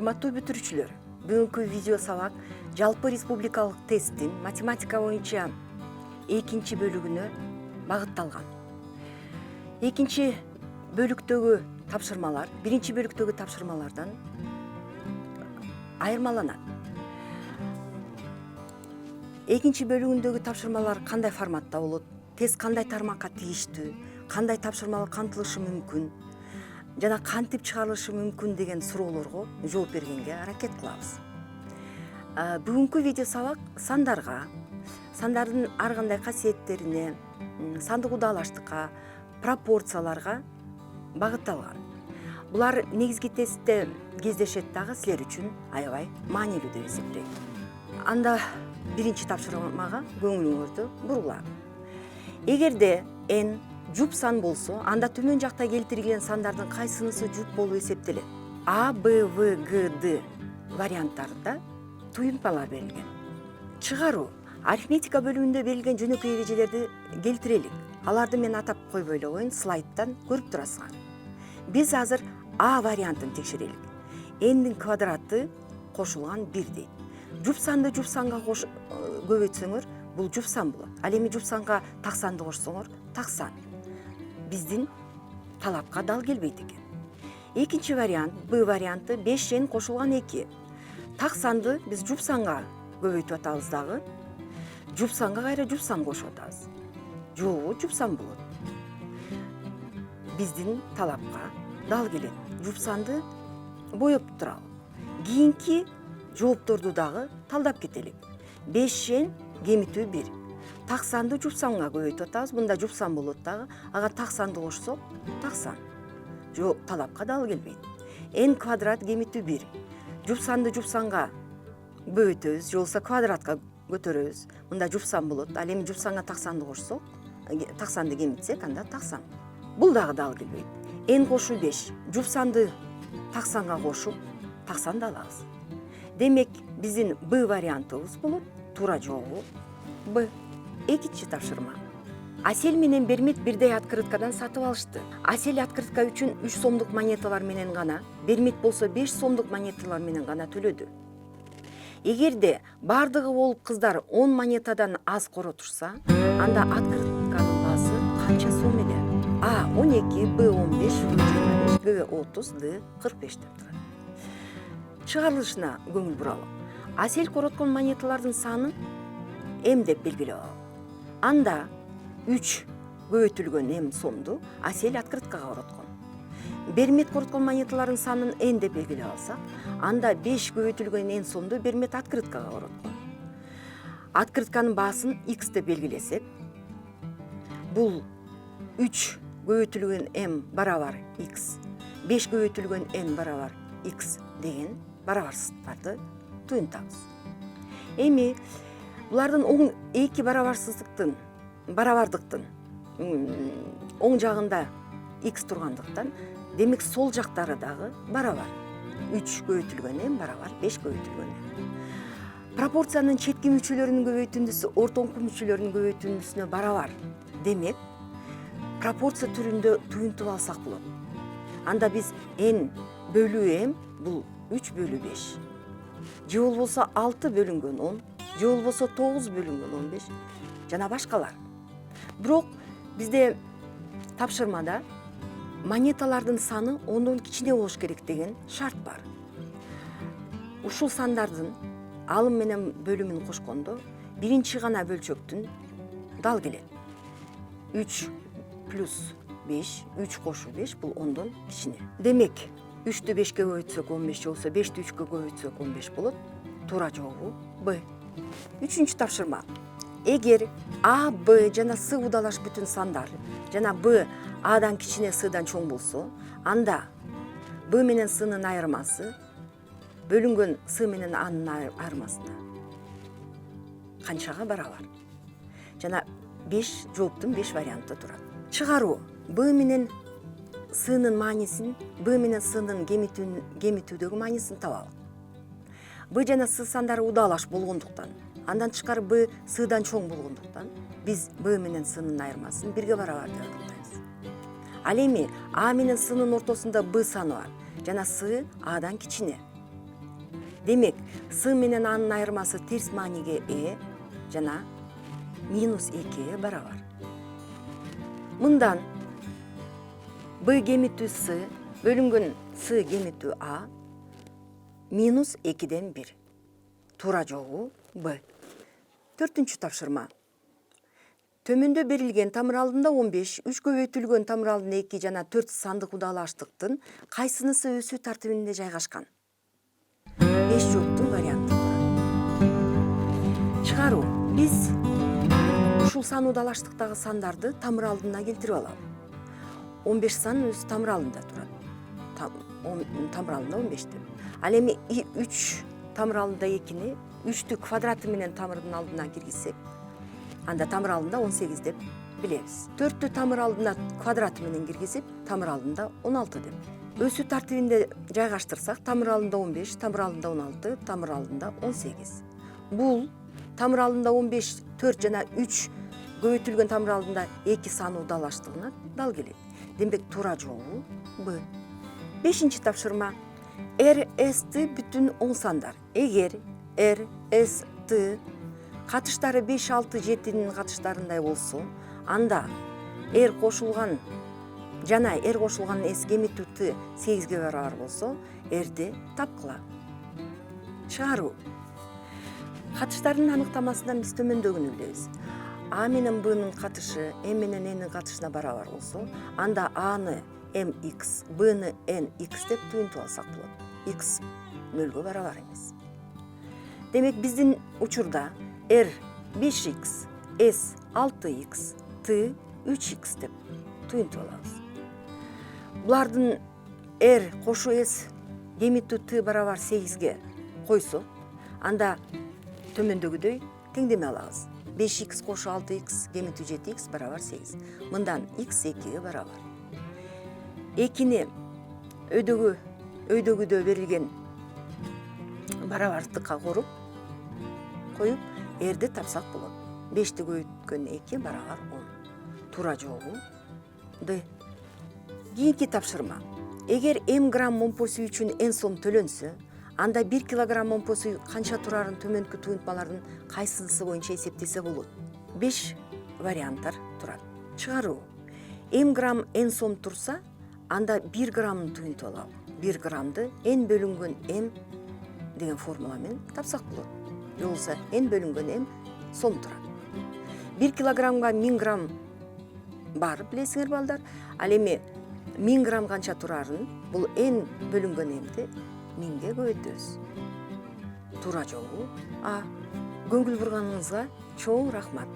Урматтуу бүтүрүүчүлөр, бүгүнкү видео сабак жалпы республикалык тесттин математика боюнча экинчи бөлүгүнө багытталган. Экинчи бөлүктөгү тапшырмалар биринчи бөлүктөгү тапшырмалардан айырмаланат. Экинчи бөлүгүндөгү тапшырмалар кандай форматта болот, тест кандай тармакка тийиштүү, кандай тапшырмалар камтылышы мүмкүн жана кантип чыгарылышы мүмкүн деген суроолорго жооп бергенге аракет кылабыз. Бүгүнкү видео сабак сандардын ар кандай касиеттерине, сандык удаалаштыкка, пропорцияларга багытталган. Булар негизги тестте кездешет дагы силер үчүн аябай маанилүү деп эсептейм. Анда биринчи тапшырмага көңүлүңөрдү бургула. Эгерде n жуп сан болсо, анда төмөн жакта келтирилген сандардын кайсынысы жуп болуп эсептелет? А, Б, В, Г, Д варианттарында туюнтмалар берилген. Чыгаруу. Арифметика бөлүмүндө берилген жөнөкөй эрежелерди келтирелик. Аларды мен атап койбой эле коеюн, слайдтан көрүп турасыңар. Биз азыр А вариантын текшерелик. N'дин квадраты кошулган 1 дейт. Жуп санды жуп санга көбөйтсөңөр, бул жуп сан болот. Ал эми жуп санга так санды кошсоңор, так сан. Биздин талапка дал келбейт экен. Экинчи вариант, Б варианты 5n кошулган 2. Так санды биз жуп санга көбөйтүп атабыз дагы. Жуп санга кайра жуп сан кошуп атабыз. Жобу жуп сан болот. Биздин талапка дал келет. Жуп санды боеп туралы. Кийинки жоопторду дагы талдап кетелик. 5n кемитүү 1. Так санды жуп санга көбөйтүп атабыз. Мында жуп сан болот дагы. Ага так санды кошсок, так сан. Жок, талапка дал келбейт. N квадрат кемитүү 1. Жуп санды жуп санга көбөйтөбүз, же болбосо квадратка көтөрөбүз. Мында жуп сан болот. Ал эми жуп санга так санды кошсок, так санды кемитсек, анда так сан. Бул дагы дал келбейт. N кошуу 5. Жуп санды так санга кошуп, так санды алабыз. Демек, биздин Б вариантыбыз болот. Туура жообу Б. Экинчи тапшырма. Асель менен Бермет бирдей открыткадан сатып алышты. Асель открытка үчүн 3 сомдук монеталар менен гана, Бермет болсо 5 сомдук монеталар менен гана төлөдү. Эгерде бардыгы болуп кыздар 10 монетадан аз коротушса, анда открытканын баасы канча сом эле? А 12, Б 15, В 25, Г 30, Д 45 деп турат. Чыгарылышына көңүл буралы. Асель короткон монеталардын санын М деп белгилеп алалы. Анда 3 көбөйтүлгөн М сомду Асель открыткага короткон. Бермет короткон монеталардын санын N деп белгилеп алсак, анда 5 көбөйтүлгөн N сомду Бермет открыткага короткон. Открытканын баасын X деп белгилесек, бул 3 көбөйтүлгөн M барабар X, 5 көбөйтүлгөн N барабар X деген барабарсыздыктарды туюнтабыз. Эми булардын эки барабардыктын оң жагында X тургандыктан, демек сол жактары дагы барабар. 3 көбөйтүлгөн N барабар 5 көбөйтүлгөн N. Пропорциянын четки мүчөлөрүнүн көбөйтүндүсү ортоңку мүчөлөрүнүн көбөйтүндүсүнө барабар. Демек, пропорция түрүндө туюнтуп алсак болот. Анда биз N бөлүү M бул 3 бөлүү 5. Же болбосо 6 бөлүнгөн 10, же болбосо 9 бөлүнгөн 15 жана башкалар. Бирок бизде тапшырмада монеталардын саны 10дон кичине болуш керек деген шарт бар. Ушул сандардын алым менен бөлүмүн кошкондо биринчи гана бөлчөктүн дал келет. 3 плюс 5, 3 кошуу 5 бул 10дон кичине. Демек, 3'тү 5ке көбөйтсөк 15, же болбосо 5'тү 3ке көбөйтсөк 15 болот. Туура жообу Б. Үчүнчү тапшырма. Эгер А, Б жана С удалаш бүтүн сандар жана Б Адан кичине, Сдан чоң болсо, анда Б менен С'нын айырмасы бөлүнгөн С менен Анын айырмасына канчага барабар? Жана 5 жооптун 5 варианты турат. Чыгаруу. Б менен С'нын маанисин, Б менен С'нын кемитүүдөгү маанисин табалы. Б жана С сандары удаалаш болгондуктан, андан тышкары Б С'дан чоң болгондуктан, биз Б менен С'нын айырмасын 1ге барабар деп атайбыз. Ал эми А менен С'нын ортосунда Б саны бар жана С Адан кичине. Демек, с менен анын айырмасы терс мааниге ээ жана -2 барабар. Мындан b кемитүү с бөлүнгөн с кемитүү а -2ден 1. Туура жообу Б. 4-үнчү тапшырма. Төмөндө берилген тамыр алдында 15, 3 көбөйтүлгөн тамыр алдында 2 жана 4 сандык удалаштыктын кайсынысы өсүү тартибинде жайгашкан? 5 жооптун варианты. Чыгаруу. Биз ушул сан удалаштыктагы сандарды тамыр алдына келтирип алалы. 15 сан өз тамыр алдында турат. Тамыр алдында 15 деп. Ал эми 3 тамыр алдында 2-ни 3-тү квадраты менен тамырдын алдына киргизсек, анда тамыр алдында 18 деп билебиз. 4-тү тамыр алдына квадраты менен киргизип, тамыр алдында 16 деп. Өсүү тартибинде жайгаштырсак, тамыр алдында 15, тамыр алдында 16, тамыр алдында 18. Бул тамыр алдында 15, 4 жана 3 көбөйтүлгөн тамыр алдында 2 саны удалаштыгына дал келет. Демек туура жообу Б. 5-инчи тапшырма. R, S, T бүтүн оң сандар. Эгер R, S, T катыштары 5, 6, 7-нин катыштарындай болсо, анда R кошулган жана R кошулган S кемитүү T 8-ге барабар болсо, R'ди тапкыла. Чыгаруу. Катыштардын аныктамасынан биз төмөндөгүнү билебиз. А менен Б'нын катышы M менен N'нин катышына барабар болсо, анда A'ны mx, B'ны nx деп туюнтуп алсак болот. X 0-гө барабар эмес. Демек биздин учурда R 5x, S 6x, T 3x деп туюнтуп алабыз. Булардын R кошу S кемитүү T барабар 8-ге койсо, анда төмөндөгүдөй теңдеме алабыз. 5x кошу 6x кемитүү 7x барабар 8. Мындан x 2-ге барабар. 2-ни өйдөгүдө берилген барабардыкка коюп, R'ди тапсак болот. 5-ти көбөйткөн 2 барабар 10. Туура жообу Д. Кийинки тапшырма. Эгер m грамм момпо суу үчүн n сом төлөнсө, анда 1 килограмм момпо суу канча турарын төмөнкү туюнтмалардын кайсынысы боюнча эсептесе болот? 5 варианттар турат. Чыгаруу. m грамм n сом турса, анда 1 граммын туюнтуп алалы. 1 граммды n бөлүнгөн m деген формула менен тапсак болот. Же болбосо n бөлүнгөн m сом турат. 1 килограммга 1000 грамм бар, билесиңер балдар. Ал эми 1000 грамм канча турарын, бул n бөлүнгөн mди 1000ге көбөйтөбүз. Туура жообу А. Көңүл бурганыңызга чоң рахмат.